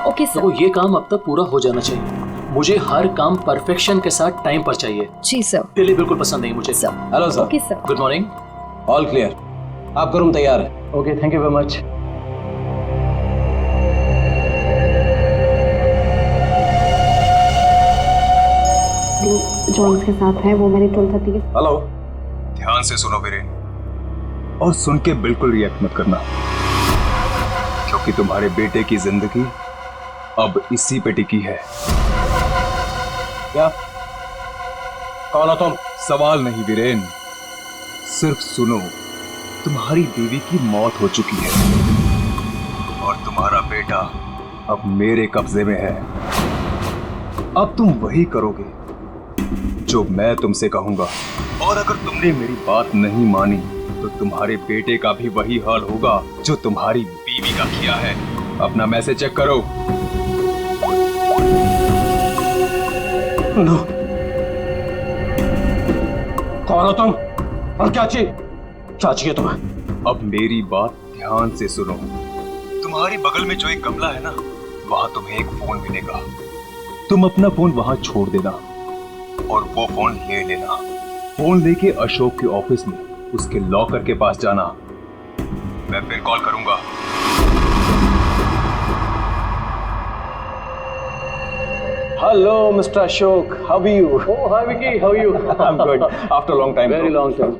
Okay sir. तो ये काम अब तक पूरा हो जाना चाहिए। मुझे हर काम परफेक्शन के साथ टाइम पर चाहिए। जी सर। डिले बिल्कुल पसंद नहीं मुझे। Sir. Hello sir. Okay sir. Good morning. All clear, आपका रूम तैयार है। Okay, thank you very much. जो इसके साथ है वो मेरी 12:30 के। हेलो। ध्यान से सुनो वीरेन, और सुन के बिल्कुल रिएक्ट मत करना, क्योंकि तुम्हारे बेटे की जिंदगी अब इसी पे टिकी है। क्या? कौन हो तुम? सवाल नहीं वीरेन, सिर्फ सुनो। तुम्हारी बीवी की मौत हो चुकी है और तुम्हारा बेटा अब मेरे कब्जे में है। अब तुम वही करोगे जो मैं तुमसे कहूंगा, और अगर तुमने मेरी बात नहीं मानी तो तुम्हारे बेटे का भी वही हाल होगा जो तुम्हारी बीवी का किया है। अपना मैसेज चेक करो। नो। कौन हो तुम और क्या चाहिए तुम्हें? अब मेरी बात ध्यान से सुनो। तुम्हारी बगल में जो एक गमला है ना, वहां तुम्हें एक फोन मिलेगा। तुम अपना फोन वहां छोड़ देना और वो फोन ले लेना। फोन लेके अशोक के ऑफिस में उसके लॉकर के पास जाना। मैं फिर कॉल करूंगा। Hello mister Ashok, how are you? Oh hi Vicky, how are you? I am good after long time. Very long time.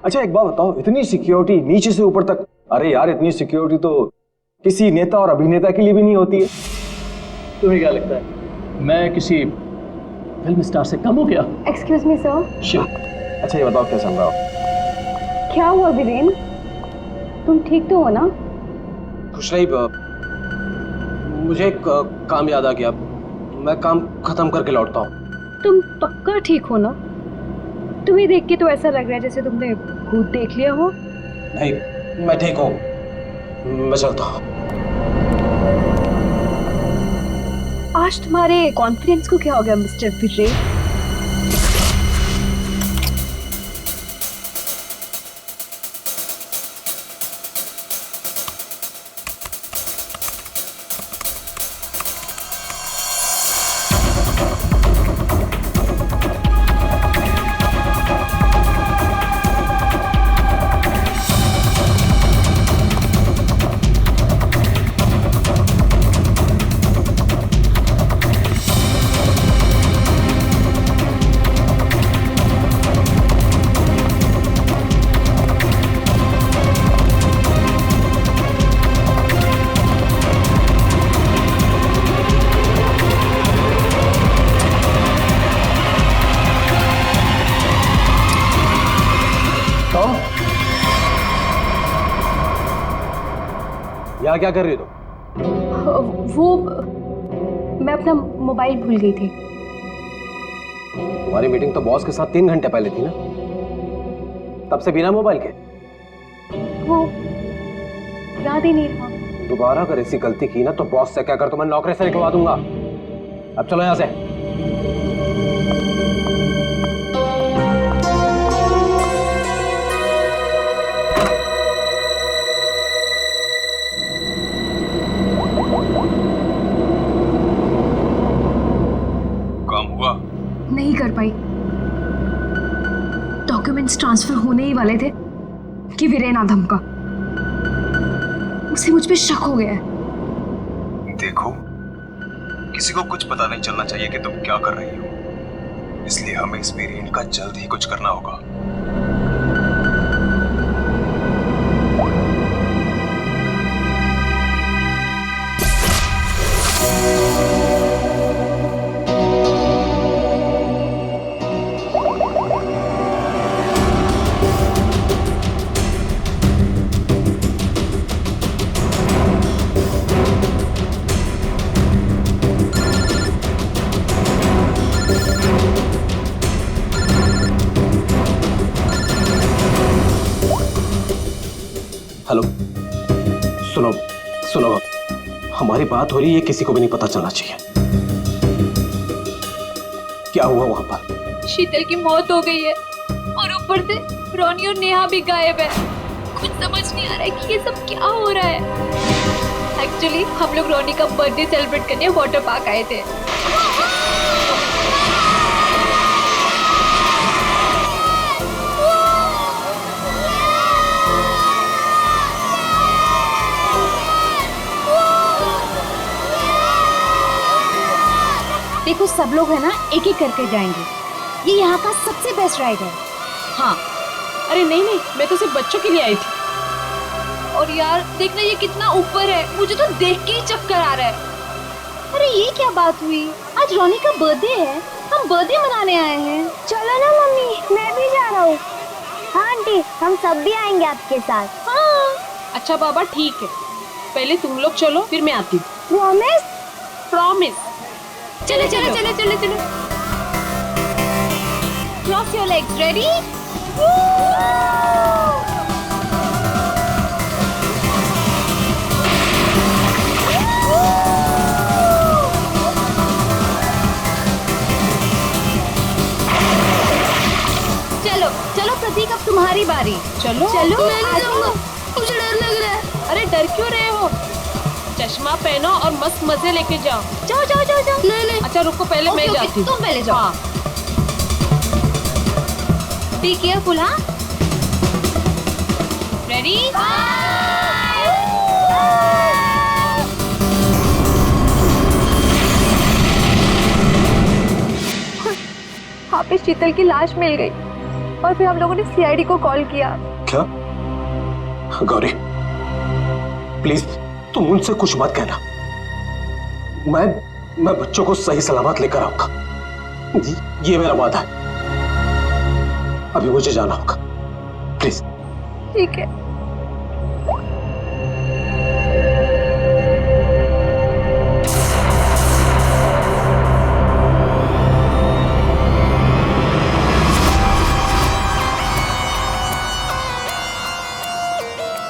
अच्छा एक बात बताओ, इतनी सिक्योरिटी नीचे से ऊपर तक? अरे यार, इतनी सिक्योरिटी तो किसी नेता और अभिनेता के लिए भी नहीं होती है। तुम्हें क्या लगता है मैं किसी फिल्म स्टार से कम हूँ क्या? Excuse me sir. अच्छा ये बताओ क्या चल रहा हो? क्या हुआ वीरेन? तुम ठीक तो हो ना? कुछ नहीं, मुझे एक काम याद आ गया। मैं काम खत्म करके लौटता हूँ। तुम पक्का ठीक हो ना? तुम्हें देख के तो ऐसा लग रहा है जैसे तुमने भूत देख लिया हो। नहीं, मैं ठीक हूँ, मैं चलता हूँ। आज तुम्हारे कॉन्फिडेंस को क्या हो गया मिस्टर वीरेन? यहाँ क्या कर रही हो तुम? वो मैं अपना मोबाइल भूल गई थी। तुम्हारी मीटिंग तो बॉस के साथ 3 घंटे पहले थी ना, तब से बिना मोबाइल के? वो याद ही नहीं था। दोबारा अगर ऐसी गलती की ना तो बॉस से कहकर तुम्हें नौकरी से निकलवा दूंगा। अब चलो यहाँ से। नहीं कर पाई। डॉक्यूमेंट्स ट्रांसफर होने ही वाले थे कि वीरेन आ धमका। उसे मुझ पे शक हो गया है। देखो, किसी को कुछ पता नहीं चलना चाहिए कि तुम क्या कर रही हो, इसलिए हमें इस वीरेन का जल्द ही कुछ करना होगा। हेलो, सुनो सुनो, हमारी बात हो रही है, किसी को भी नहीं पता चलना चाहिए। क्या हुआ वहां पर? शीतल की मौत हो गई है और ऊपर से रोनी और नेहा भी गायब है। कुछ समझ नहीं आ रहा है कि ये सब क्या हो रहा है। एक्चुअली हम लोग रोनी का बर्थडे सेलिब्रेट करने वाटर पार्क आए थे। देखो सब लोग है ना एक एक करके जाएंगे। ये यहाँ का सबसे बेस्ट राइड है। हाँ। अरे नहीं नहीं, मैं तो सिर्फ बच्चों के लिए आई थी। और यार देखना ये कितना ऊपर है, मुझे तो देख के ही चक्कर आ रहा है। अरे ये क्या बात हुई? आज रोनी का बर्थडे है, हम बर्थडे मनाने आए हैं। चलो ना मम्मी, मैं भी जा रहा हूँ। हाँ आंटी, हम सब भी आएंगे आपके साथ। हाँ। अच्छा बाबा ठीक है, पहले तुम लोग चलो फिर मैं आती हूँ। प्रॉमिस? प्रॉमिस। चलो चलो चलो चलो चलो। Cross your legs, ready? चलो चलो प्रतीक, अब तुम्हारी बारी। चलो चलो मैं नहीं जाऊंगा, मुझे डर लग रहा है। अरे डर क्यों रहे हो? चश्मा पहनो और मस्त मजे लेके जाओ। जाओ जाओ जाओ जाओ। नहीं नहीं, अच्छा रुको, पहले मैं जाती हूँ। तुम पहले जाओ। हाँ। Be careful. हाँ, रेडी? वहाँ पे शीतल की लाश मिल गई और फिर हम लोगों ने सीआईडी को कॉल किया। क्या? गौरी प्लीज तुम उनसे कुछ मत कहना। मैं बच्चों को सही सलामत लेकर आऊंगा, ये मेरा वादा है। अभी मुझे जाना होगा, प्लीज। ठीक है।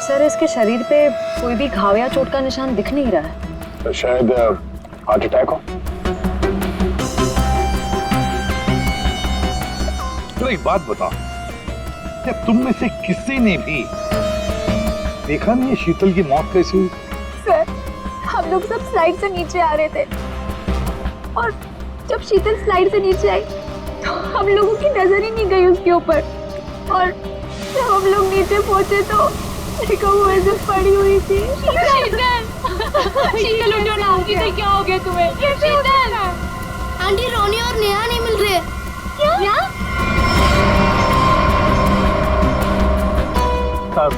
सर इसके शरीर पे कोई भी घाव या चोट का निशान दिख नहीं रहा है। तो शायद हार्ट अटैक हो। तो एक बात बताओ, क्या तुम में से किसी ने भी देखा नहीं है शीतल की मौत कैसी हुई? सर हम लोग सब स्लाइड से नीचे आ रहे थे और जब शीतल स्लाइड से नीचे आई तो हम लोगों की नजर ही नहीं गई उसके ऊपर। और जब हम लोग नीचे पहुंचे तो देखो वो ऐसे पड़ी हुई थी। शीतल उठो ना, शीतल क्या हो गया तुम्हें? शीतल आंटी रोनी और नेहा नहीं मिल रहे। क्या? सर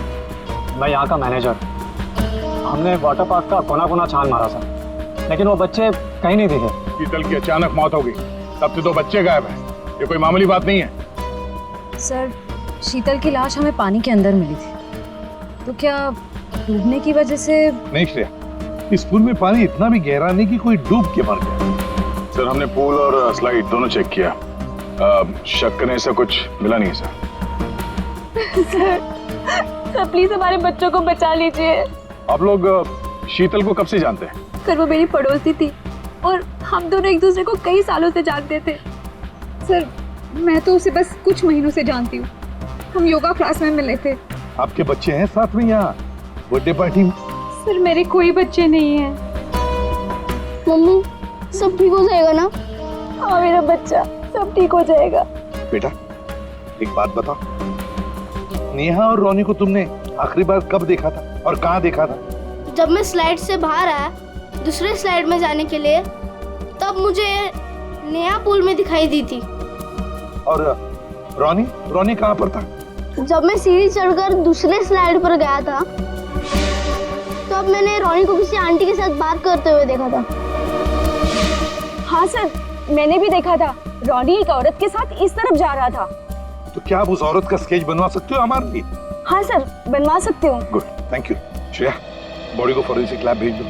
मैं यहाँ का मैनेजर। हमने वाटर पार्क का कोना कोना छान मारा सर, लेकिन वो बच्चे कहीं नहीं दिखे। शीतल की अचानक मौत हो गई, तब से 2 बच्चे गायब हैं। ये कोई मामूली बात नहीं है। सर शीतल की लाश हमें पानी के अंदर मिली थी, तो क्या डूबने की वजह से? नहीं श्रेया, इस पूल में पानी इतना भी गहरा नहीं कि कोई डूब के मर गया। सर हमने पूल और स्लाइड दोनों चेक किया, शक करने से कुछ मिला नहीं सर। सर प्लीज हमारे बच्चों को बचा लीजिए। आप लोग शीतल को कब से जानते हैं? सर वो मेरी पड़ोसी थी और हम दोनों एक दूसरे को कई सालों से जानते थे। सर मैं तो उसे बस कुछ महीनों से जानती हूँ, हम योगा क्लास में मिले थे। आपके बच्चे हैं साथ में यहाँ बर्थडे पार्टी में? सर मेरे कोई बच्चे नहीं हैं। मम्मी सब ठीक हो जाएगा ना? हाँ मेरा बच्चा, सब ठीक हो जाएगा। बेटा एक बात बताओ, नेहा और रोनी को तुमने आखिरी बार कब देखा था और कहाँ देखा था? जब मैं स्लाइड से बाहर आया दूसरे स्लाइड में जाने के लिए, तब मुझे नेहा पूल में दिखाई दी थी। और रोनी कहाँ पर था? जब मैं सीढ़ी चढ़कर दूसरे स्लाइड पर गया था तब मैंने रोनी को किसी आंटी के साथ बात करते हुए देखा था। हाँ सर मैंने भी देखा था, रोनी एक औरत के साथ इस तरफ जा रहा था। तो क्या आप उस औरत का स्केच बनवा सकते हो हमारे लिए? हाँ सर बनवा सकते हो। Good, thank you. Shreya body को फॉरेंसिक लैब भेज दो,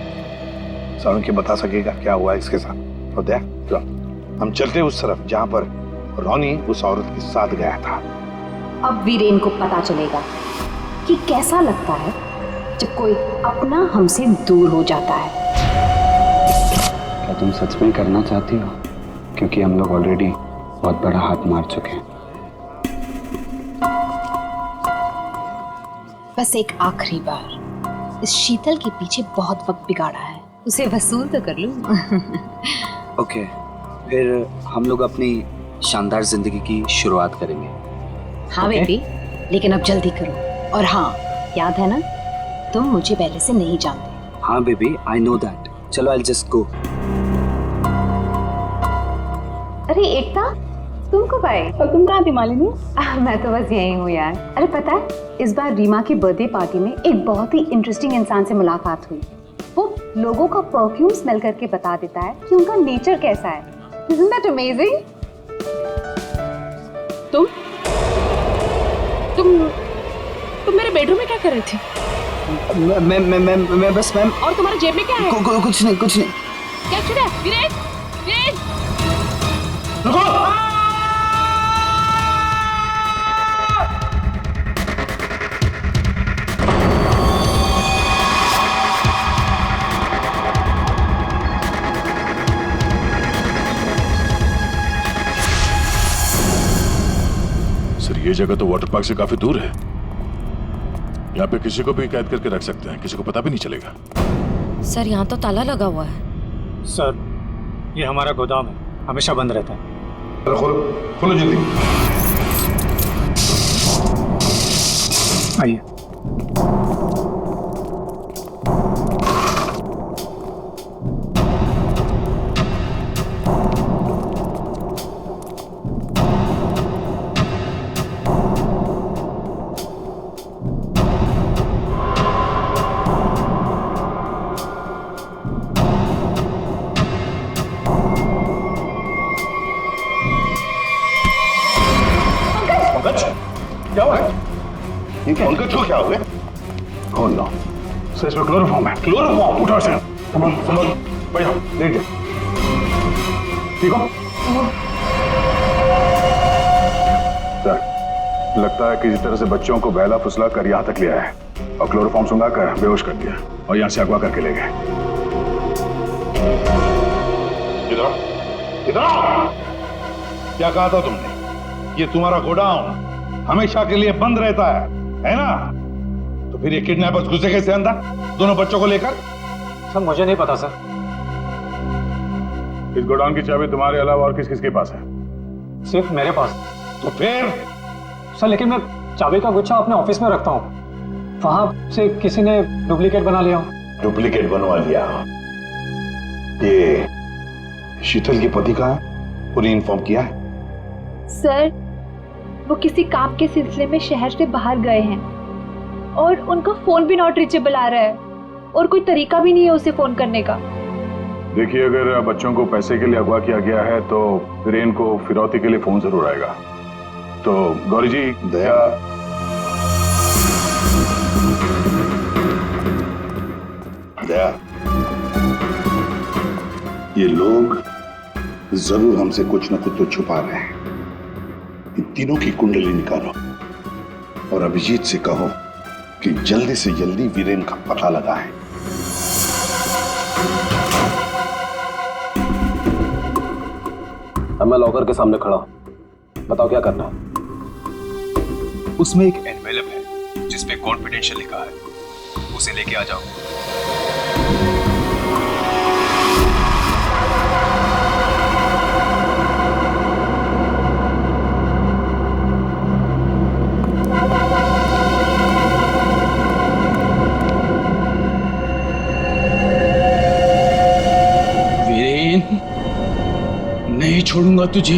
सारुण के बता सकेगा क्या हुआ इसके साथ। और दया चलो हम चलते उस तरफ जहाँ पर रोनी उस औरत के साथ गया था। अब वीरेन को पता चलेगा कि कैसा लगता है जब कोई अपना हमसे दूर हो जाता है। क्या तुम सच में करना चाहती हो? क्योंकि हम लोग ऑलरेडी बहुत बड़ा हाथ मार चुके हैं। बस एक आखिरी बार इस शीतल के पीछे बहुत वक्त बिगाड़ा है, उसे वसूल तो कर लूं। ओके, फिर हम लोग अपनी शानदार जिंदगी की शुरुआत करेंगे। हाँ बेबी, लेकिन अब जल्दी करो। और हाँ, याद है ना, तुम मुझे पहले से नहीं जानते। हाँ बेबी, आई नो दैट। चलो, आई जस्ट गो। अरे एकता, तुम कब आए? और तुम कहाँ थी मालिनी? मैं तो बस यही हूँ यार। अरे पता है, इस बार रीमा की बर्थडे पार्टी में एक बहुत ही इंटरेस्टिंग इंसान से मुलाकात हुई। वो लोगों का परफ्यूम स्मेल करके बता देता है कि उनका नेचर कैसा है। Isn't that amazing? तुम मेरे बेडरूम में क्या कर रही थी? मैं बस मैम। और तुम्हारे जेब में क्या है? कुछ नहीं। क्या छुड़ा? वीरेन, वीरेन! सर, ये जगह तो वाटर पार्क से काफी दूर है। यहाँ पे किसी को भी कैद करके रख सकते हैं, किसी को पता भी नहीं चलेगा। सर, यहाँ तो ताला लगा हुआ है। सर, ये हमारा गोदाम है, हमेशा बंद रहता है। खोलो जल्दी। आइए। क्या हुआ? पंकज को क्या हुआ? खोल लो। सर, इसमें क्लोरोफॉर्म है। क्लोरोफॉर्म? उठो से। संभालो, बैठो, लेट जाओ। ठीक हो? सर, लगता है किसी तरह से बच्चों को बहला फुसला कर यहाँ तक ले आया और क्लोरोफॉर्म सुंघा कर बेहोश कर दिया और यहाँ से अगवा करके ले गए। इधर आओ। क्या कहा था तुमने? ये तुम्हारा गोडाउन हमेशा के लिए बंद रहता है ना? तो फिर ये किडनैपर्स घुसे कैसे अंदर दोनों बच्चों को लेकर? सर, मुझे नहीं पता सर। इस गोडाउन की चाबी तुम्हारे अलावा और किस किस के पास है? सिर्फ मेरे पास। तो फिर? सर, लेकिन मैं चाबी का गुच्छा अपने ऑफिस में रखता हूँ, वहां से किसी ने डुप्लीकेट बना लिया। डुप्लीकेट बनवा लिया? ये शीतल के पति का है? पूरी इन्फॉर्म किया है? सर, वो किसी काम के सिलसिले में शहर से बाहर गए हैं और उनका फोन भी नॉट रीचेबल आ रहा है और कोई तरीका भी नहीं है उसे फोन करने का। देखिए, अगर बच्चों को पैसे के लिए अगवा किया गया है तो वीरेन को फिरौती के लिए फोन जरूर आएगा। तो गौरी जी, दया, ये लोग जरूर हमसे कुछ न कुछ तो छुपा रहे हैं। इन तीनों की कुंडली निकालो और अभिजीत से कहो कि जल्दी से जल्दी वीरेन का पता लगाएं। अब मैं लॉकर के सामने खड़ा हूं, बताओ क्या करना है? उसमें एक एनवेलप है जिसपे कॉन्फिडेंशियल लिखा है, उसे लेके आ जाओ। नहीं छोड़ूंगा तुझे।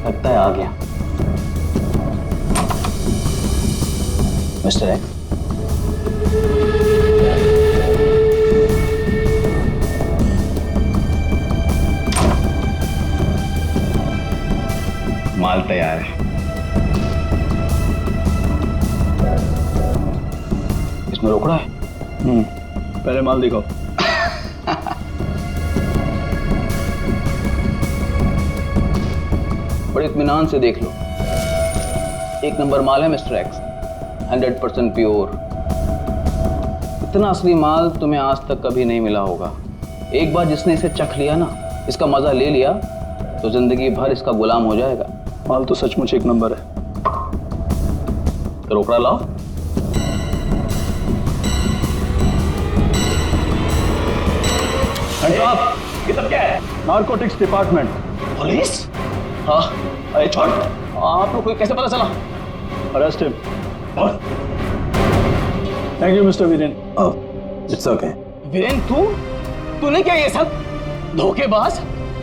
लगता है आ गया मिस्टर एक्स। माल तैयार है। इसमें रोकड़ा है? पहले माल दिखाओ। बड़े इत्मीनान से देख लो। एक नंबर माल है मिस्टर एक्स, 100% प्योर। इतना असली माल तुम्हें आज तक कभी नहीं मिला होगा। एक बार जिसने इसे चख लिया ना, इसका मजा ले लिया, तो जिंदगी भर इसका गुलाम हो जाएगा। माल तो सचमुच एक नंबर है। रोकड़ा लाओ। ये सब क्या है? Narcotics department. पुलिस? हाँ, अरे छोड़, आप लोग को कैसे पता चला? Arrest him. Thank you mister Viren. It's okay. Viren, तूने क्या ये सब? धोखेबाज,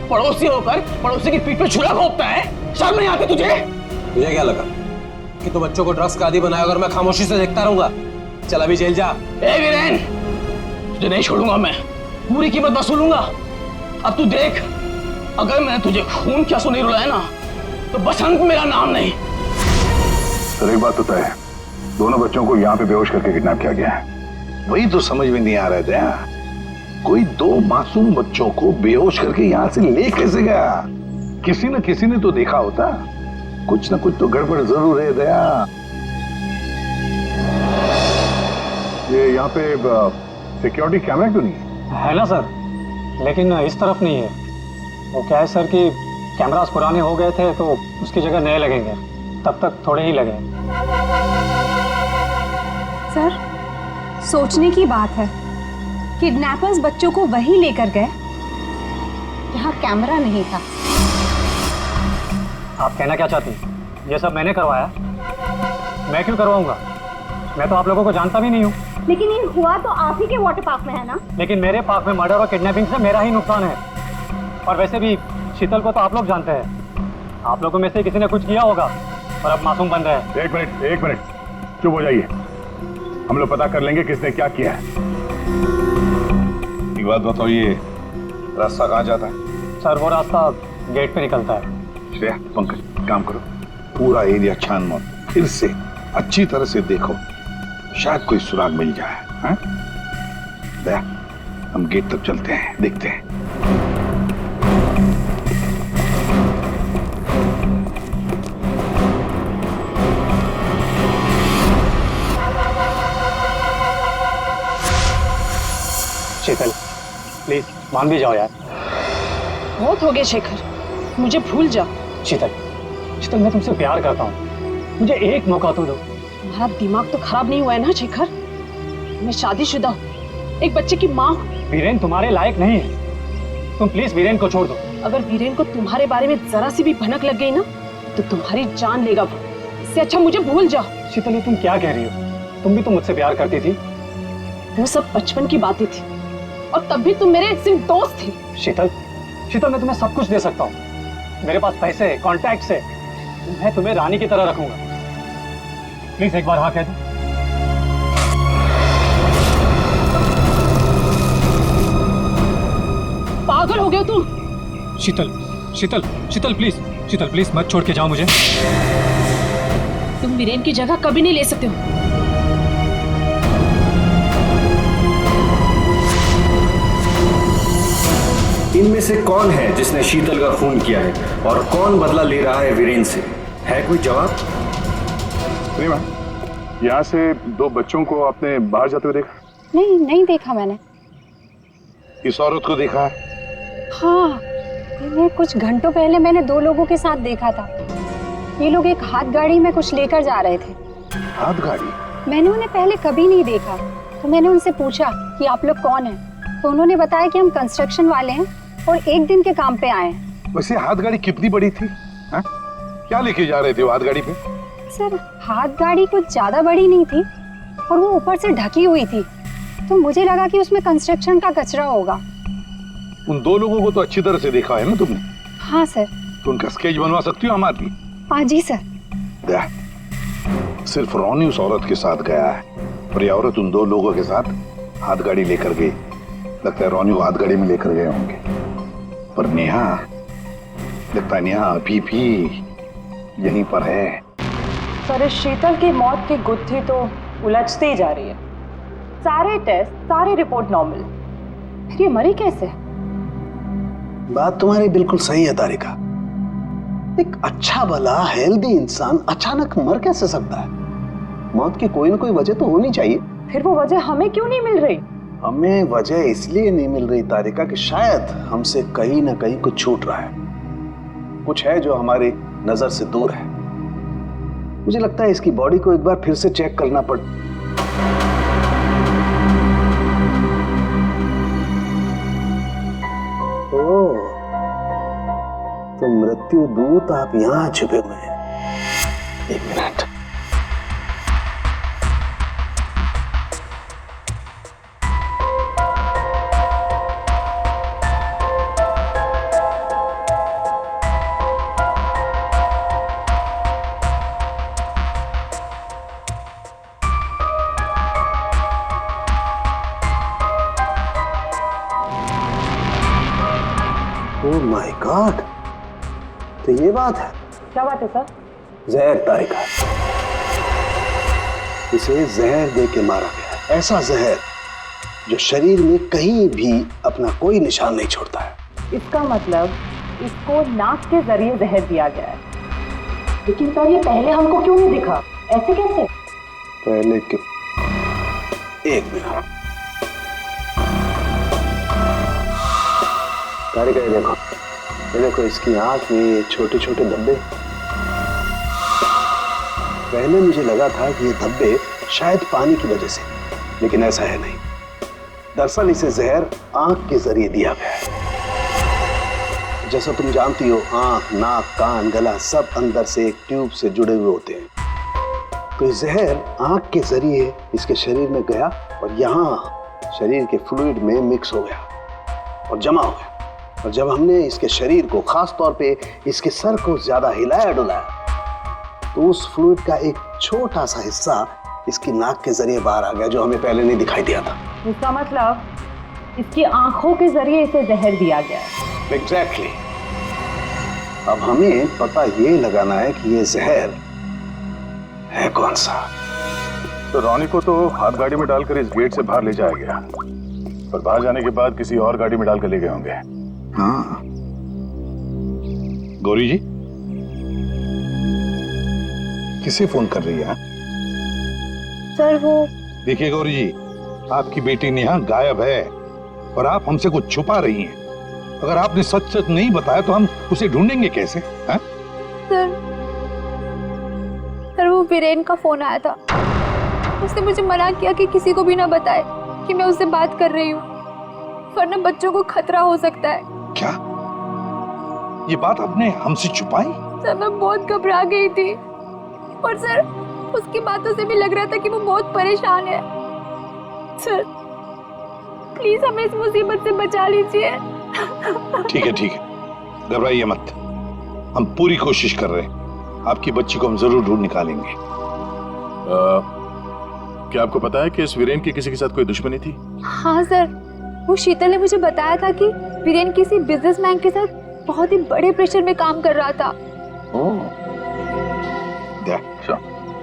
पड़ोसी होकर पड़ोसी की पीठ पे छुरा घोंपता है। शर्म नहीं आती तुझे? तुझे क्या लगा कि तू बच्चों को ड्रग्स का आदी बनाया अगर मैं खामोशी से देखता रहूंगा? चल अभी जेल जा। ए वीरेन, तुझे नहीं छोड़ूंगा मैं, पूरी कीमत वसूलूंगा। अब तू देख, अगर मैंने तुझे खून क्या नहीं रुलाया ना, तो बसंत मेरा नाम नहीं। सर एक बात तो तय है, दोनों बच्चों को यहाँ पे बेहोश करके किडनैप किया गया है। वही तो समझ में नहीं आ रहा था, कोई दो मासूम बच्चों को बेहोश करके यहाँ से ले कैसे गया? किसी न किसी ने तो देखा होता। कुछ न कुछ तो गड़बड़ जरूर है दया। ये यहाँ पे सिक्योरिटी कैमरा क्यों नहीं है ना सर, लेकिन इस तरफ नहीं है। वो क्या है सर कि कैमरास पुराने हो गए थे तो उसकी जगह नए लगेंगे, तब तक थोड़े ही लगे। सर, सोचने की बात है, किडनैपर्स बच्चों को वहीं लेकर गए, यहाँ कैमरा नहीं था। आप कहना क्या चाहती हैं? ये सब मैंने करवाया? मैं क्यों करवाऊंगा? मैं तो आप लोगों को जानता भी नहीं हूँ। लेकिन ये हुआ तो आप ही के वाटर पार्क में है ना? लेकिन मेरे पार्क में मर्डर और किडनैपिंग से मेरा ही नुकसान है। और वैसे भी शीतल को तो आप लोग जानते हैं। आप लोगों में से किसी ने कुछ किया होगा और अब मासूम बन रहे हैं। एक मिनट चुप हो जाइए, हम लोग पता कर लेंगे किसने क्या किया है। एक बात बताओ, ये रास्ता कहाँ जाता है? सर वो रास्ता गेट पे निकलता है। श्रेया, पंकज, काम करो, पूरा एरिया छान मारो, फिर से अच्छी तरह से देखो, शायद कोई सुराग मिल जाए। हाँ? दया, हम गेट तक चलते हैं, देखते हैं। शीतल प्लीज मान भी जाओ यार। बहुत हो गया शेखर, मुझे भूल जा। शीतल, मैं तुमसे प्यार करता हूँ, मुझे एक मौका तो दो। तुम्हारा दिमाग तो खराब नहीं हुआ है ना शेखर? मैं शादीशुदा हूँ, एक बच्चे की माँ हूँ। वीरेन तुम्हारे लायक नहीं है, तुम प्लीज वीरेन को छोड़ दो। अगर वीरेन को तुम्हारे बारे में जरा सी भी भनक लग गई ना, तो तुम्हारी जान लेगा वो। इससे अच्छा मुझे भूल जाओ। शीतल, ये तुम क्या कह रही हो? तुम भी तो मुझसे प्यार करती थी। वो सब बचपन की बातें थी, और तब भी तुम मेरे सिर्फ दोस्त थे। शीतल, मैं तुम्हें सब कुछ दे सकता हूँ, मेरे पास पैसे, कॉन्टैक्ट है, मैं तुम्हें रानी की तरह रखूंगा। प्लीज एक बार हाँ कह दो। पागल हो गए तुम? शीतल प्लीज मत छोड़ के जाओ मुझे। तुम वीरेन की जगह कभी नहीं ले सकते हो। इनमें से कौन है जिसने शीतल का खून किया है और कौन बदला ले रहा है वीरेन से? है कोई जवाब? प्रेमा, यहाँ से दो बच्चों को आपने बाहर जाते हुए देखा? नहीं देखा मैंने। इस औरत को देखा है? हाँ, कुछ घंटों पहले मैंने दो लोगों के साथ देखा था। ये लोग एक हाथ गाड़ी में कुछ लेकर जा रहे थे। हाथ गाड़ी? मैंने उन्हें पहले कभी नहीं देखा, तो मैंने उनसे पूछा कि आप लोग कौन हैं, तो उन्होंने बताया कि हम कंस्ट्रक्शन वाले हैं और एक दिन के काम पे आए हैं। वैसे हाथ गाड़ी कितनी बड़ी थी? हा? क्या लेके जा रहे थे वो हाथ गाड़ी पे? सर, हाथ गाड़ी कुछ ज्यादा बड़ी नहीं थी और वो ऊपर से ढकी हुई थी, तो मुझे लगा कि उसमें कंस्ट्रक्शन का कचरा होगा। उन दो लोगों को तो अच्छी तरह से देखा है ना तुमने? हाँ सर। तो उनका स्केच बनवा सकती हो हमारी? हाँ जी सर। सिर्फ रोनी उस औरत के साथ गया है और ये औरत उन दो लोगों के साथ हाथ गाड़ी लेकर गई। लगता है रोनी को हाथ गाड़ी में लेकर गए होंगे, पर नेहा, लगता है नेहा अभी भी यहीं पर है। सर, शीतल की मौत की गुत्थी तो उलझती ही जा रही है। सारे टेस्ट, सारी रिपोर्ट नॉर्मल, फिर ये मरी कैसे? बात तुम्हारी बिल्कुल सही है तारिका, एक अच्छा भला हेल्दी इंसान अचानक मर कैसे सकता है? मौत की कोई ना कोई वजह तो होनी चाहिए। फिर वो वजह हमें क्यों नहीं मिल रही? हमें वजह इसलिए नहीं मिल रही तारिका कि शायद हमसे कहीं ना कहीं कुछ छूट रहा है, कुछ है जो हमारी नजर से दूर है। मुझे लगता है इसकी बॉडी को एक बार फिर से चेक करना पड़। ओह, तो मृत्यु दूत आप यहां छुपे हुए हैं। एक मिनट। ओह माय गॉड, तो ये बात है। क्या बात है सर? जहर तारिका, इसे जहर दे के मारा गया, ऐसा जहर जो शरीर में कहीं भी अपना कोई निशान नहीं छोड़ता है। इसका मतलब इसको नाक के जरिए जहर दिया गया है। लेकिन सर ये पहले हमको क्यों नहीं दिखा? ऐसे कैसे? पहले क्यों? एक मिनट तारिका, ये देखो इसकी आंख में छोटे छोटे धब्बे। पहले मुझे लगा था कि ये धब्बे शायद पानी की वजह से, लेकिन ऐसा है नहीं। दरअसल इसे जहर आंख के जरिए दिया गया है। जैसा तुम जानती हो, आंख, नाक, कान, गला सब अंदर से एक ट्यूब से जुड़े हुए होते हैं। तो ये जहर आंख के जरिए इसके शरीर में गया और यहाँ शरीर के फ्लूइड में मिक्स हो गया और जमा हो गया। और जब हमने इसके शरीर को, खास तौर पे इसके सर को ज्यादा हिलाया डुलाया, तो उस फ्लूइड का एक छोटा सा हिस्सा इसकी नाक के जरिए बाहर आ गया, जो हमें पहले नहीं दिखाई दिया था। इसका मतलब इसकी आंखों के जरिए इसे जहर दिया गया है। एग्जैक्टली। अब हमें पता ये लगाना है कि ये जहर है कौन सा। तो रॉनी को तो हाथ गाड़ी में डालकर इस गेट से बाहर ले जाया गया, और बाहर जाने के बाद किसी और गाड़ी में डालकर ले गए होंगे। हाँ। गौरी जी, किसे फोन कर रही है? सर वो देखिए गौरी जी, आपकी बेटी नेहा गायब है और आप हमसे कुछ छुपा रही हैं। अगर आपने सच सच नहीं बताया तो हम उसे ढूंढेंगे कैसे? हैं? सर वो वीरेन का फोन आया था। उसने मुझे मना किया कि किसी को भी ना बताए कि मैं उससे बात कर रही हूँ, वरना बच्चों को खतरा हो सकता है। क्या ये बात आपने हमसे छुपाई? सर मैं बहुत घबरा गई थी, और सर उसकी बातों से भी लग रहा था कि वो बहुत परेशान है। सर प्लीज हमें इस मुसीबत से बचा लीजिए। ठीक है, घबराइए मत, हम पूरी कोशिश कर रहे हैं। आपकी बच्ची को हम जरूर ढूंढ निकालेंगे। क्या आपको पता है कि इस वीरेन की किसी के साथ कोई दुश्मनी थी? हाँ सर, वो शीतल ने मुझे बताया था कि वीरेन किसी बिजनेसमैन के साथ बहुत ही बड़े प्रेशर में काम कर रहा था।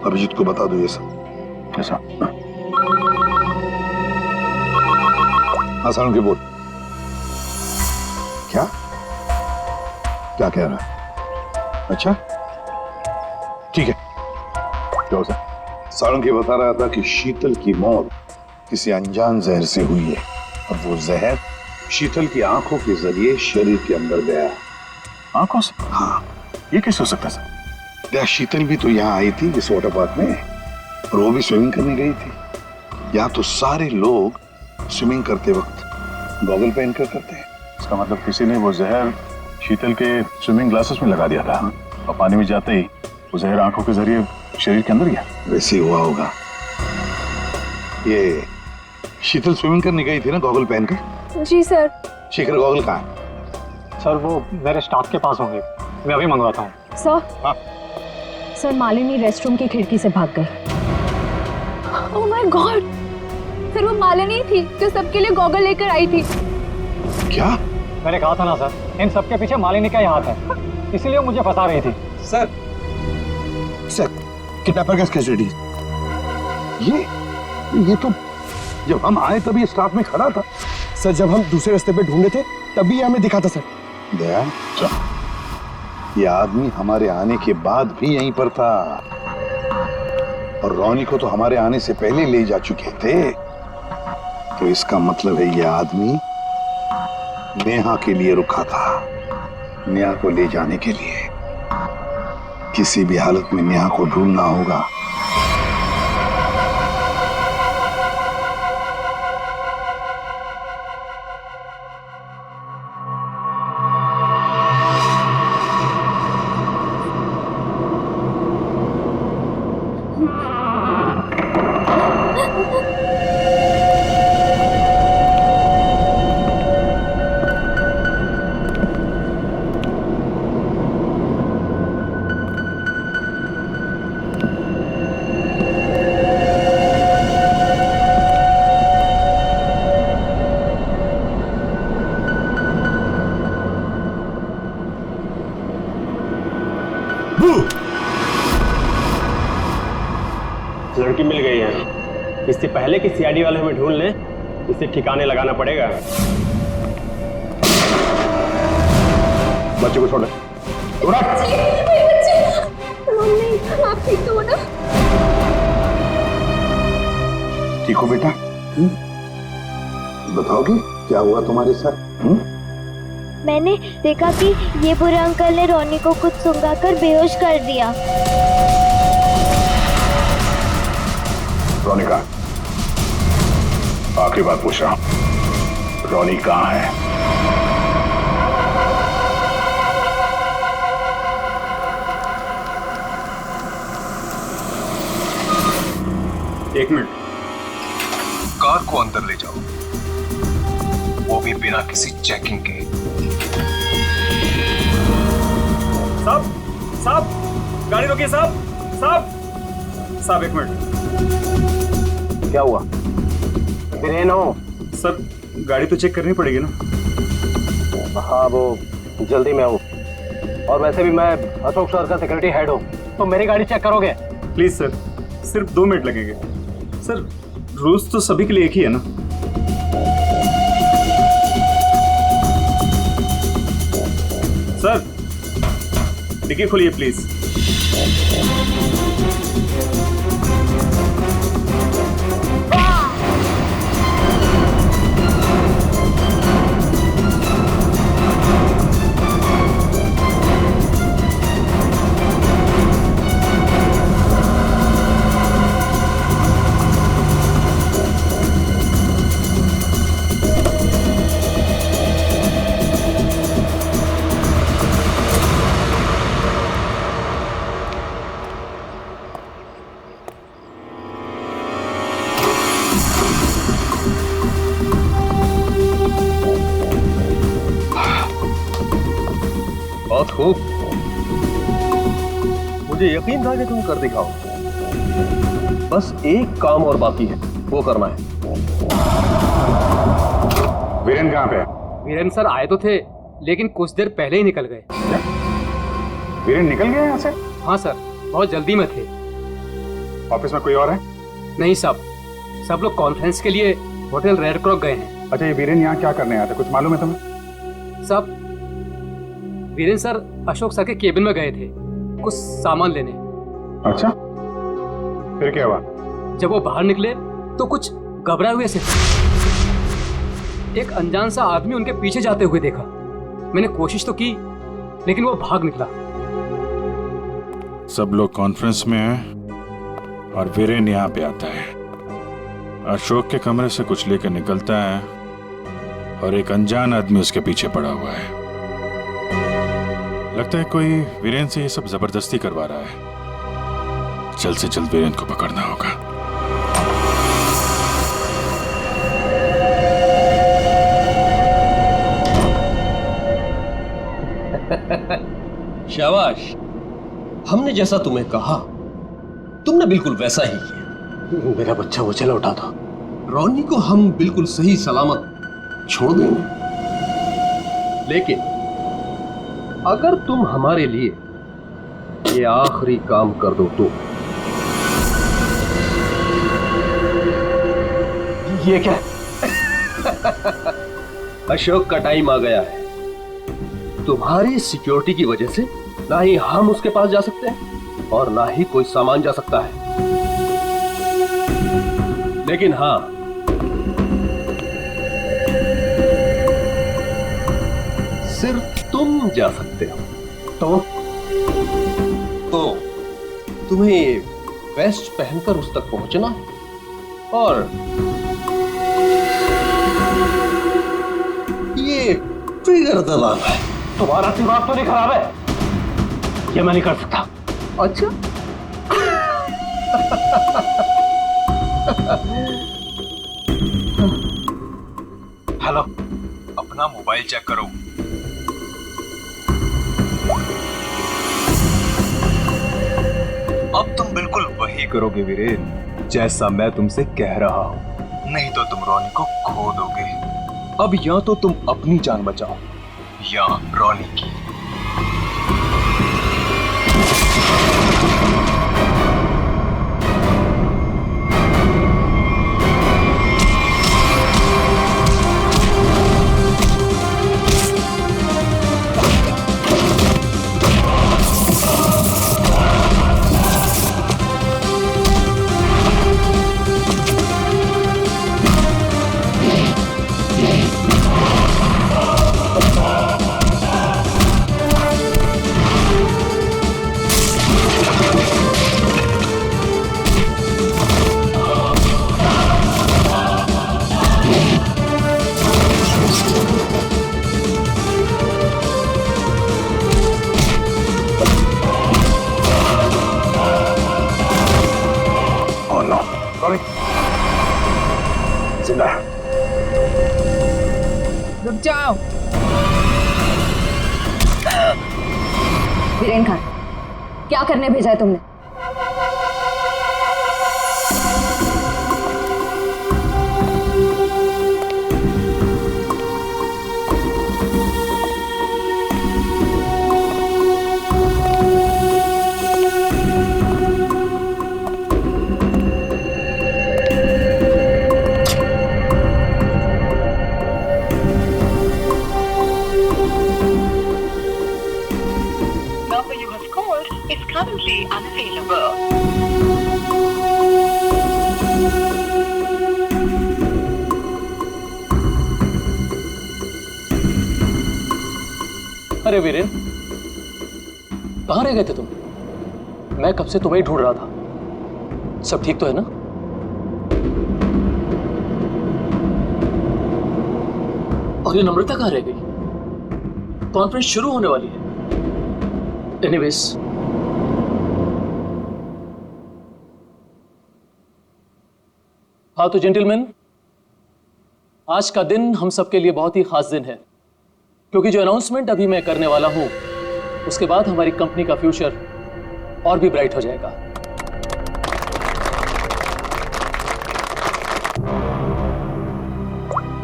अभिजीत को बता दो ये सब। ऐसा? हाँ सारुण के बोल। क्या क्या कह रहा है? अच्छा ठीक है। क्या हो सर? सारुण बता रहा था कि शीतल की मौत किसी अनजान जहर से हुई है, और वो जहर शीतल की आंखों के जरिए शरीर के अंदर गया। आंखों से? हाँ। ये कैसे हो सकता है सर? शीतल भी तो यहाँ आई थी इस वाटर पार्क में, और वो भी स्विमिंग करने गई थी। यहाँ तो सारे लोग स्विमिंग करते वक्त गॉगल पहन कर करते हैं। इसका मतलब किसी ने वो जहर शीतल के स्विमिंग ग्लासेस में लगा दिया था, और पानी में जाते ही वो जहर आंखों के जरिए शरीर के अंदर गया। वैसे ही हुआ होगा। ये शीतल स्विमिंग करने गई थी ना गॉगल पहनकर? जी सर। शेखर गॉगल कहाँ है? सर वो मेरे स्टाफ के पास होंगे, मैं अभी मंगवाता हूँ। सर हाँ? सर मालिनी रेस्टरूम की खिड़की से भाग गई। ओह माय गॉड, सर वो मालिनी थी जो सबके लिए गॉगल लेकर आई थी। क्या? मैंने कहा था ना सर, इन सबके पीछे मालिनी का ही हाथ है, इसीलिए मुझे फंसा रही थी। सर किडनैपर का कस्टडी। ये तो जब हम आए तभी स्टाफ में खड़ा था। सर जब हम दूसरे रास्ते पे ढूंढे थे तभी हमें दिखा था सर। दया ये आदमी हमारे आने के बाद भी यहीं पर था और रोनी को तो हमारे आने से पहले ले जा चुके थे। तो इसका मतलब है ये आदमी नेहा के लिए रुका था, नेहा को ले जाने के लिए। किसी भी हालत में नेहा को ढूंढना होगा। लड़की मिल गई है। इससे पहले कि सीआईडी वाले हमें ढूंढ लें, इसे ठिकाने लगाना पड़ेगा। बच्चे को छोड़ दे। मम्मी, आप ठीक तो हो ना? ठीक हो बेटा? बताओगे क्या हुआ तुम्हारे साथ? मैंने देखा कि ये बुरे अंकल ने रोनी को कुछ सुंघाकर बेहोश कर दिया। रोनी कहाँ? आखिरी बात पूछ रहा हूं, रोनी कहाँ है? एक मिनट, कार को अंदर ले जाओ, वो भी बिना किसी चेकिंग के। साहब, साहब, गाड़ी रोकिए साहब, साहब, साहब एक मिनट। क्या हुआ? वीरेन हो? सर गाड़ी तो चेक करनी पड़ेगी ना। हाँ वो जल्दी में हूँ, और वैसे भी मैं अशोक सर का सिक्योरिटी हेड हूँ, तो मेरी गाड़ी चेक करोगे? प्लीज सर, सिर्फ 2 मिनट लगेंगे। सर रूल्स तो सभी के लिए एक ही है ना। सर डिक्की खोलिए प्लीज। बहुत खूब, मुझे यकीन था कि तुम कर दिखाओ। बस एक काम और बाकी है, वो करना है। वीरेन कहाँ पे है? वीरेन सर आए तो थे, लेकिन कुछ देर पहले ही निकल गए। वीरेन निकल गया यहाँ से? हाँ सर, बहुत जल्दी में थे। ऑफिस में कोई और है? नहीं साहब, सब लोग कॉन्फ्रेंस के लिए होटल रेड क्रॉक गए हैं। अच्छा, ये वीरेन यहाँ क्या करने आया था, कुछ मालूम है तुम्हें? साहब वीरेन सर अशोक सर के केबिन में गए थे कुछ सामान लेने। अच्छा, फिर क्या हुआ? जब वो बाहर निकले तो कुछ घबराए हुए से एक अनजान सा आदमी उनके पीछे जाते हुए देखा। मैंने कोशिश तो की, लेकिन वो भाग निकला। सब लोग कॉन्फ्रेंस में हैं और वीरेन यहाँ पे आता है। अशोक के कमरे से कुछ लेकर निकलता है और एक अनजान आदमी उसके पीछे पड़ा हुआ है। लगता है कोई वीरेन से ये सब जबरदस्ती करवा रहा है। जल्द से जल्द वीरेन को पकड़ना होगा। शाबाश, हमने जैसा तुम्हें कहा तुमने बिल्कुल वैसा ही किया। मेरा बच्चा वो चला उठा था। रोनी को हम बिल्कुल सही सलामत छोड़ देंगे, लेकिन अगर तुम हमारे लिए ये आखिरी काम कर दो तो। ये क्या? अशोक का टाइम आ गया है। तुम्हारी सिक्योरिटी की वजह से ना ही हम उसके पास जा सकते हैं और ना ही कोई सामान जा सकता है। लेकिन हाँ, सिर्फ तुम जा सकते हो। तो तुम्हें वेस्ट पहनकर उस तक पहुंचना है और ये ट्रिगर दबाना है। तुम्हारा दिमाग तो नहीं खराब है? ये मैं नहीं कर सकता। अच्छा हेलो, अपना मोबाइल चेक करो। अब तुम बिल्कुल वही करोगे वीरेन, जैसा मैं तुमसे कह रहा हूं, नहीं तो तुम रोनी को खो दोगे। अब या तो तुम अपनी जान बचाओ या रोनी की। जिंदा है। रुक जाओ। वीरेन खान, क्या करने भेजा है तुमने? Currently unavailable. अरे वीरेन, कहाँ रह गए थे तुम? मैं कब से तुम्हें ही ढूंढ रहा था। सब ठीक तो है ना? और ये नम्रता कहाँ रह गई? कॉन्फ्रेंस शुरू होने वाली है। एनीवेज, हाँ तो जेंटलमैन, आज का दिन हम सबके लिए बहुत ही खास दिन है, क्योंकि जो अनाउंसमेंट अभी मैं करने वाला हूं, उसके बाद हमारी कंपनी का फ्यूचर और भी ब्राइट हो जाएगा।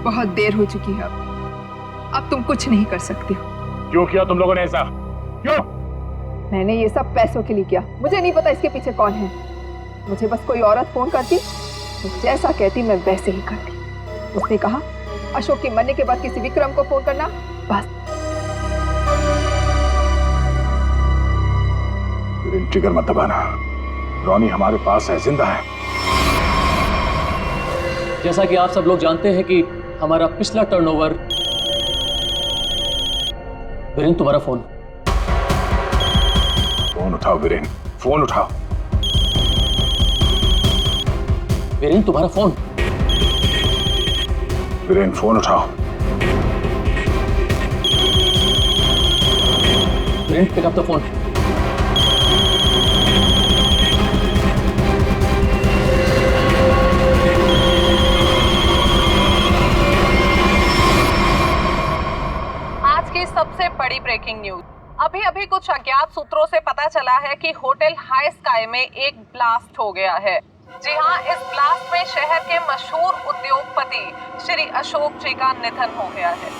बहुत देर हो चुकी है, अब तुम कुछ नहीं कर सकते हो। क्यों किया तुम लोगों ने ऐसा? क्यों? मैंने ये सब पैसों के लिए किया। मुझे नहीं पता इसके पीछे कौन है। मुझे बस कोई औरत फोन करती तो जैसा कहती मैं वैसे ही करती। उसने कहा अशोक के मरने के बाद किसी विक्रम को फोन करना, बस। ट्रिगर मत दबाना। रोनी हमारे पास है, जिंदा है। जैसा कि आप सब लोग जानते हैं कि हमारा पिछला टर्नओवर। वीरेन, तुम्हारा फोन। फोन उठाओ वीरेन, फोन उठाओ। वीरेन, तुम्हारा फोन। वीरेन, फोन उठाओ। Viren, pick up the phone. आज की सबसे बड़ी ब्रेकिंग न्यूज। अभी अभी कुछ अज्ञात सूत्रों से पता चला है कि होटल हाई स्काई में एक ब्लास्ट हो गया है। जी हाँ, इस ब्लास्ट में शहर के मशहूर उद्योगपति श्री अशोक जी का निधन हो गया है।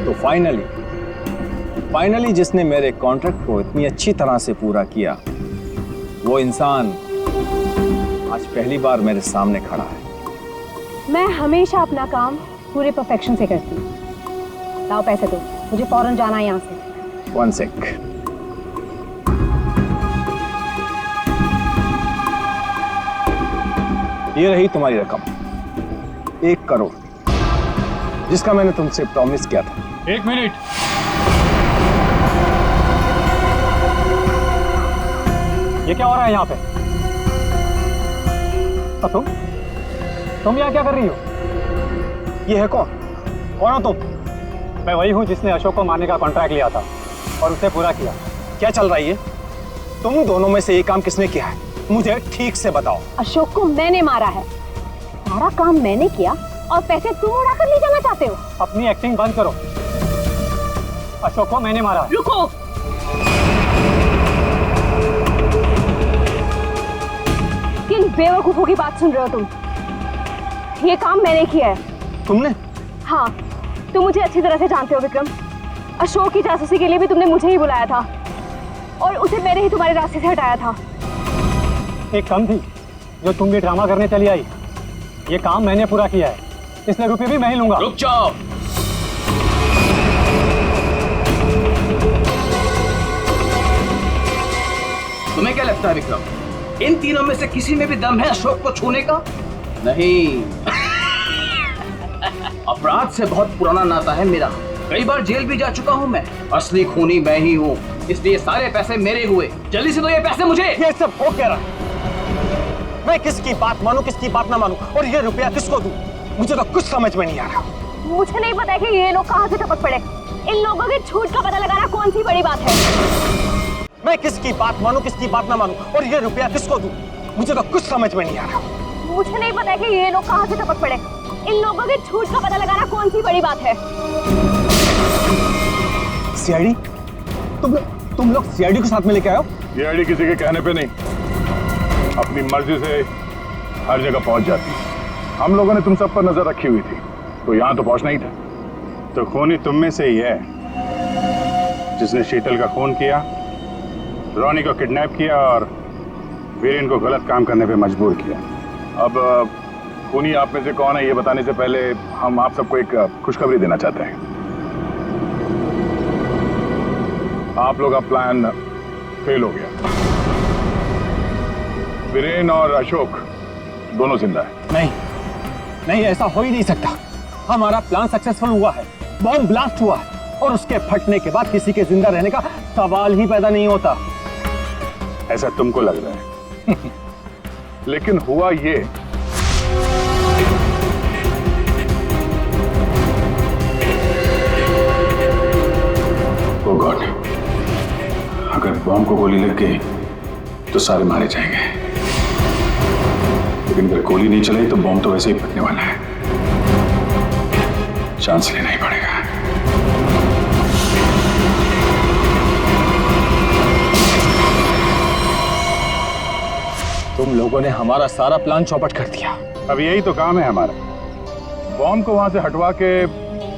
तो फाइनली फाइनली जिसने मेरे कॉन्ट्रैक्ट को इतनी अच्छी तरह से पूरा किया, वो इंसान आज पहली बार मेरे सामने खड़ा है। मैं हमेशा अपना काम पूरे परफेक्शन से करती हूँ। लाओ पैसे दो, मुझे फौरन जाना है यहाँ से। 1 सेक। ये रही तुम्हारी रकम, 1 करोड़, जिसका मैंने तुमसे प्रॉमिस किया था। 1 मिनट। ये क्या हो रहा है यहाँ पे? तुम यहाँ क्या कर रही हो? ये है कौन? कौन हो तुम? मैं वही हूँ जिसने अशोक को मारने का कॉन्ट्रैक्ट लिया था और उसे पूरा किया। क्या चल रहा है ये? तुम दोनों में से ये काम किसने किया है? मुझे ठीक से बताओ। अशोक को मैंने मारा है, सारा काम मैंने किया और पैसे तुम उड़ा कर ले जाना चाहते हो? अपनी एक्टिंग बंद करो। अशोक को मैंने मारा है। रुको, किन बेवकूफों की बात सुन रहे हो तुम? ये काम मैंने किया है। तुमने? हाँ, तुम मुझे अच्छी तरह से जानते हो विक्रम। अशोक की जासूसी के लिए भी तुमने मुझे ही बुलाया था और उसे मैंने ही तुम्हारे रास्ते से हटाया था। एक कम थी जो तुम भी ड्रामा करने चली आई। ये काम मैंने पूरा किया है, इसलिए रुपये भी मैं ही लूंगा। रुक जाओ। तुम्हें क्या लगता है विक्रम, इन तीनों में से किसी में भी दम है अशोक को छूने का? नहीं। अपराध से बहुत पुराना नाता है मेरा, कई बार जेल भी जा चुका हूँ मैं। असली खूनी मैं ही हूँ, इसलिए सारे पैसे मेरे हुए। जल्दी से दो ये पैसे मुझे। ये सब हो क्या रहा है? मैं किसकी बात मानूं, किसकी बात ना मानूं, और ये रुपया किसको दूं? मुझे तो कुछ समझ में नहीं आ रहा। मुझे नहीं पता है कि ये लोग कहाँ से टपक पड़े। इन लोगों के झूठ का पता लगाना कौन सी बड़ी बात है? मैं किसकी बात मानूं, किसकी बात ना मानूं, और ये रुपया किसको दूं? मुझे तो कुछ समझ में नहीं आ रहा। मुझे नहीं पता है कि ये लोग कहाँ से टपक पड़े। इन लोगों के झूठ का पता लगाना कौन सी बड़ी बात है? सीआईडी? तुम लोग सीआईडी को साथ में लेके आए हो? सीआईडी किसी के कहने पे नहीं, अपनी मर्जी से हर जगह पहुंच जाती है। हम लोगों ने तुम सब पर नजर रखी हुई थी, तो यहाँ तो पहुंचना ही था। तो खूनी तुम में से ही है जिसने शीतल का खून किया, रोनी को किडनैप किया और वीरेन को गलत काम करने पे मजबूर किया। अब खूनी आप में से कौन है ये बताने से पहले हम आप सबको एक खुशखबरी देना चाहते हैं। आप लोग का प्लान फेल हो गया। वीरेन और अशोक दोनों जिंदा है। नहीं, ऐसा हो ही नहीं सकता। हमारा प्लान सक्सेसफुल हुआ है, बॉम्ब ब्लास्ट हुआ है और उसके फटने के बाद किसी के जिंदा रहने का सवाल ही पैदा नहीं होता। ऐसा तुमको लग रहा है लेकिन हुआ ये, ओ गॉड, अगर बॉम्ब को गोली लग गई तो सारे मारे जाएंगे, लेकिन अगर गोली नहीं चलाई तो बॉम्ब तो वैसे ही फटने वाला है। चांस लेना ही पड़ेगा। तुम लोगों ने हमारा सारा प्लान चौपट कर दिया। अब यही तो काम है हमारा। बॉम्ब को वहां से हटवा के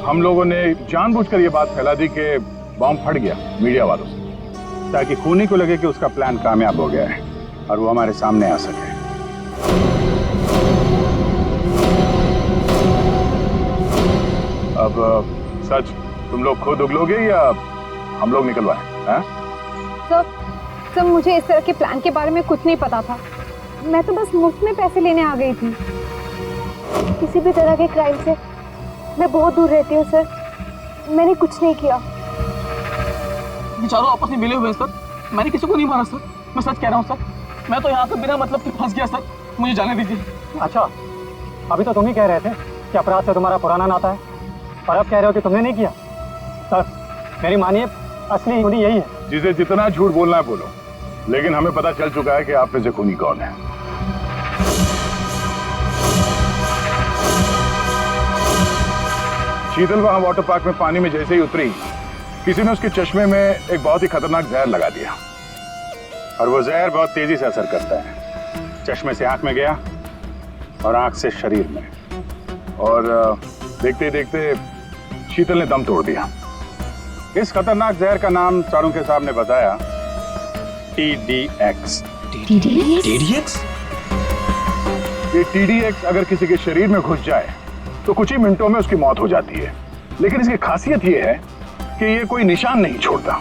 हम लोगों ने जानबूझकर ये बात फैला दी कि बॉम्ब फट गया मीडिया वालों से, ताकि खूनी को लगे कि उसका प्लान कामयाब हो गया है और वो हमारे सामने आ सके। अब सच तुम लोग खुद उगलोगे या हम लोग निकलवाएं? सर, मुझे इस तरह के प्लान के बारे में कुछ नहीं पता था। मैं तो बस मुफ्त में पैसे लेने आ गई थी। किसी भी तरह के क्राइम से मैं बहुत दूर रहती हूँ सर। मैंने कुछ नहीं किया। बेचारों आपस में मिले हुए हैं सर। मैंने किसी को नहीं मारा सर, मैं सच कह रहा हूँ सर। मैं तो यहाँ पे बिना मतलब के फंस गया सर, मुझे जाने दीजिए। अच्छा, अभी तो तुम ही कह रहे थे कि अपराध से तुम्हारा पुराना नाता है और अब कह रहे हो कि तुमने नहीं किया। सर, मेरी मानिए, असली खूनी यही है। जिसे जितना झूठ बोलना है बोलो, लेकिन हमें पता चल चुका है कि आप में से खूनी कौन है। शीतल वहां वाटर पार्क में पानी में जैसे ही उतरी, किसी ने उसके चश्मे में एक बहुत ही खतरनाक जहर लगा दिया, और वो जहर बहुत तेजी से असर करता है। चश्मे से आंख में गया और आंख से शरीर में, और देखते ही देखते शीतल ने दम तोड़ दिया। इस खतरनाक जहर का नाम चाणक्य साहब ने बताया TDX। TDX? ये TDX अगर किसी के शरीर में घुस जाए तो कुछ ही मिनटों में उसकी मौत हो जाती है, लेकिन इसकी खासियत ये है कि ये कोई निशान नहीं छोड़ता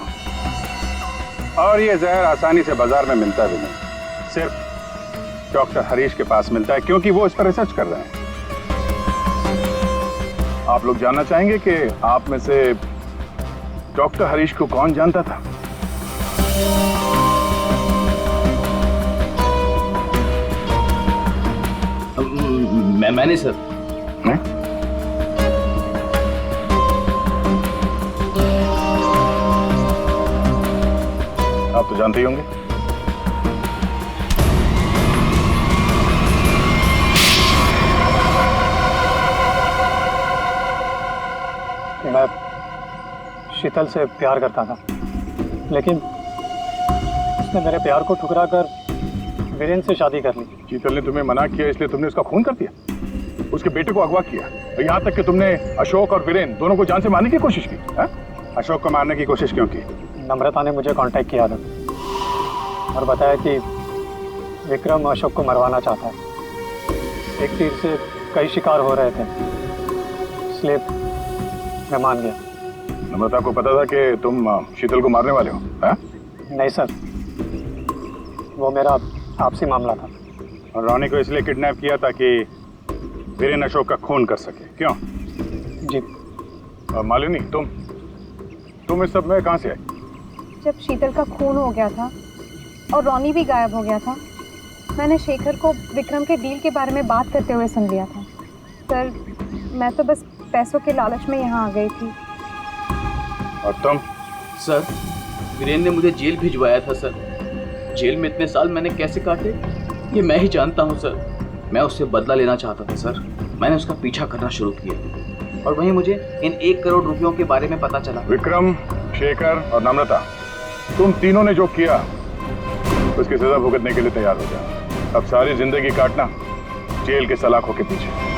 और ये जहर आसानी से बाजार में मिलता भी नहीं, सिर्फ डॉक्टर हरीश के पास मिलता है क्योंकि वो इस पर रिसर्च कर रहे हैं। आप लोग जानना चाहेंगे कि आप में से डॉक्टर हरीश को कौन जानता था? मैंने सर। आप तो जानते ही होंगे। मैं शीतल से प्यार करता था, लेकिन उसने मेरे प्यार को ठुकरा कर वीरेन से शादी कर ली। शीतल ने तुम्हें मना किया इसलिए तुमने उसका खून कर दिया, उसके बेटे को अगवा किया, यहाँ तक कि तुमने अशोक और वीरेन दोनों को जान से मारने की कोशिश की। हा? अशोक को मारने की कोशिश क्यों की? नम्रता ने मुझे कांटेक्ट किया था और बताया कि विक्रम अशोक को मरवाना चाहता है। एक तीर से कई शिकार हो रहे थे, इसलिए मैं मान गया। नम्रता को पता था कि तुम शीतल को मारने वाले हो? हा? नहीं सर, वो मेरा आपसी मामला था। और रोनी को इसलिए किडनैप किया ताकि वीरेन अशोक का खून कर सके, क्यों? जी। और मालिनी, तुम इस सब में कहाँ से आई? जब शीतल का खून हो गया था और रोनी भी गायब हो गया था, मैंने शेखर को विक्रम के डील के बारे में बात करते हुए सुन लिया था। सर, मैं तो बस पैसों के लालच में यहाँ आ गई थी। और तुम? सर, वीरेन ने मुझे जेल भिजवाया था सर। जेल में इतने साल मैंने कैसे काटे ये मैं ही जानता हूँ सर। मैं उससे बदला लेना चाहता था सर। मैंने उसका पीछा करना शुरू किया और वहीं मुझे इन 1 करोड़ रुपयों के बारे में पता चला। विक्रम, शेखर और नम्रता, तुम तीनों ने जो किया उसकी सजा भुगतने के लिए तैयार हो जाओ। अब सारी जिंदगी काटना जेल के सलाखों के पीछे।